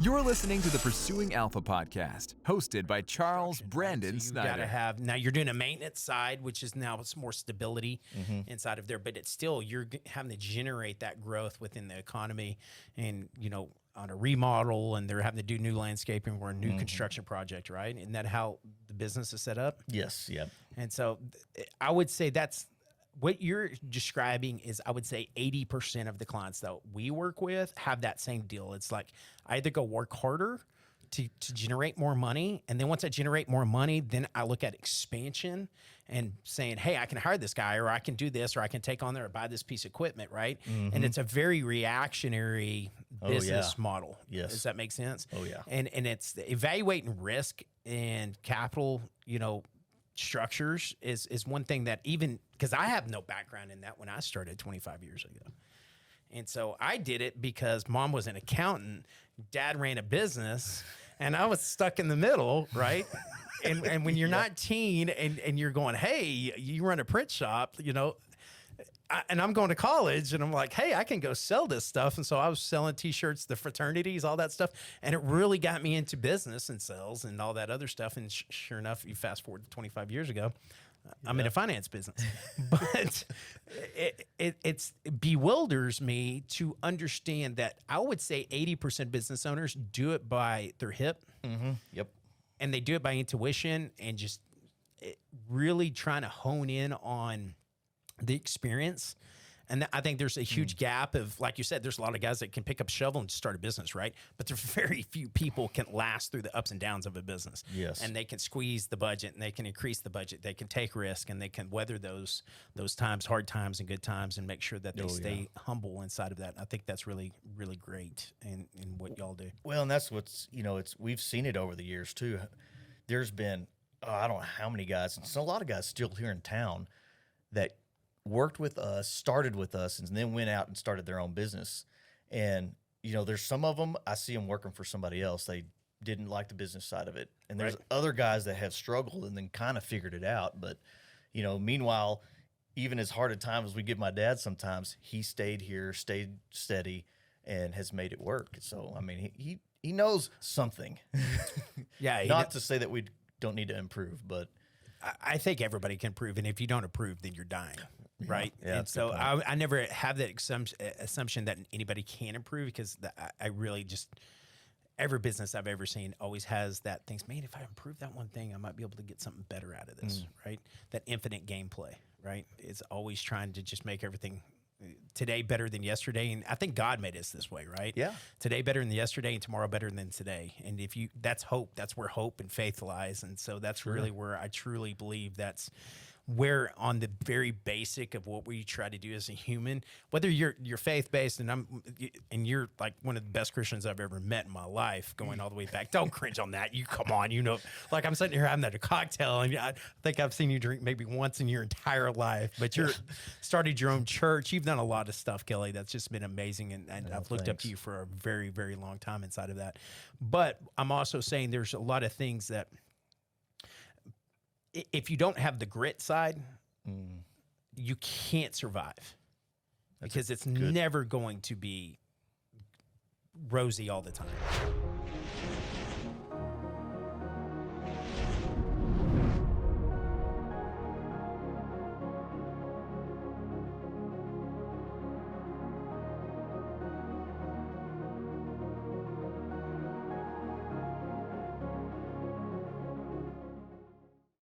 You're listening to the Pursuing Alpha podcast, hosted by Charles Brandon So you Snyder. gotta have, now you're doing a maintenance side, which is now it's more stability inside of there, but it's still, you're having to generate that growth within the economy and, you know, on a remodel, and they're having to do new landscaping or a new construction project, right? Isn't that how the business is set up? Yes. Yep. And so I would say that's what you're describing is, I would say 80% of the clients that we work with have that same deal. It's like I either go work harder to generate more money. And then once I generate more money, then I look at expansion and saying, hey, I can hire this guy, or I can do this, or I can take on there or buy this piece of equipment, right? And it's a very reactionary business model. Yes. Does that make sense? Oh, yeah. And it's evaluating risk and capital, you know, structures is one thing that, even because I have no background in that when I started 25 years ago. And so I did it because mom was an accountant, dad ran a business, and I was stuck in the middle, right? And when you're 19 and you're going, hey, you run a print shop, you know, and I'm going to college, and I'm like, hey, I can go sell this stuff. And so I was selling T-shirts, the fraternities, all that stuff. And it really got me into business and sales and all that other stuff. And sure enough, you fast forward to 25 years ago, I'm in a finance business. But it bewilders me to understand that I would say 80% business owners do it by their hip. Yep. And they do it by intuition and just really trying to hone in on the experience. And I think there's a huge gap of, like you said, there's a lot of guys that can pick up a shovel and start a business, right? But there's very few people can last through the ups and downs of a business. Yes. And they can squeeze the budget, and they can increase the budget. They can take risk, and they can weather those times, hard times and good times, and make sure that they stay humble inside of that. And I think that's really, really great in what y'all do. Well, and that's what's, you know, we've seen it over the years too. There's been, I don't know how many guys, and a lot of guys still here in town that worked with us, started with us, and then went out and started their own business. And, you know, there's some of them, I see them working for somebody else. They didn't like the business side of it. And there's other guys that have struggled and then kind of figured it out. But, you know, meanwhile, even as hard a time as we give my dad sometimes, he stayed here, stayed steady, and has made it work. So, I mean, he knows something. Yeah. Not to say that we don't need to improve, but I think everybody can improve. And if you don't improve, then you're dying. Right. Yeah, and so I never have that assumption that anybody can improve, because I really just, every business I've ever seen always has that things, man, if I improve that one thing, I might be able to get something better out of this. Right. That infinite gameplay, right? It's always trying to just make everything today better than yesterday. And I think God made us this way, right? Yeah. Today better than yesterday, and tomorrow better than today. And that's hope. That's where hope and faith lies. And so that's really where I truly believe that's where, on the very basic of what we try to do as a human, whether you're faith-based, and you're like one of the best Christians I've ever met in my life, going all the way back. Don't cringe on that. You come on, you know, like I'm sitting here having that a cocktail, and I think I've seen you drink maybe once in your entire life, but you're started your own church. You've done a lot of stuff, Kelly, that's just been amazing. And I've looked up to you for a very, very long time inside of that. But I'm also saying there's a lot of things that, if you don't have the grit side, you can't survive, because it's never going to be rosy all the time.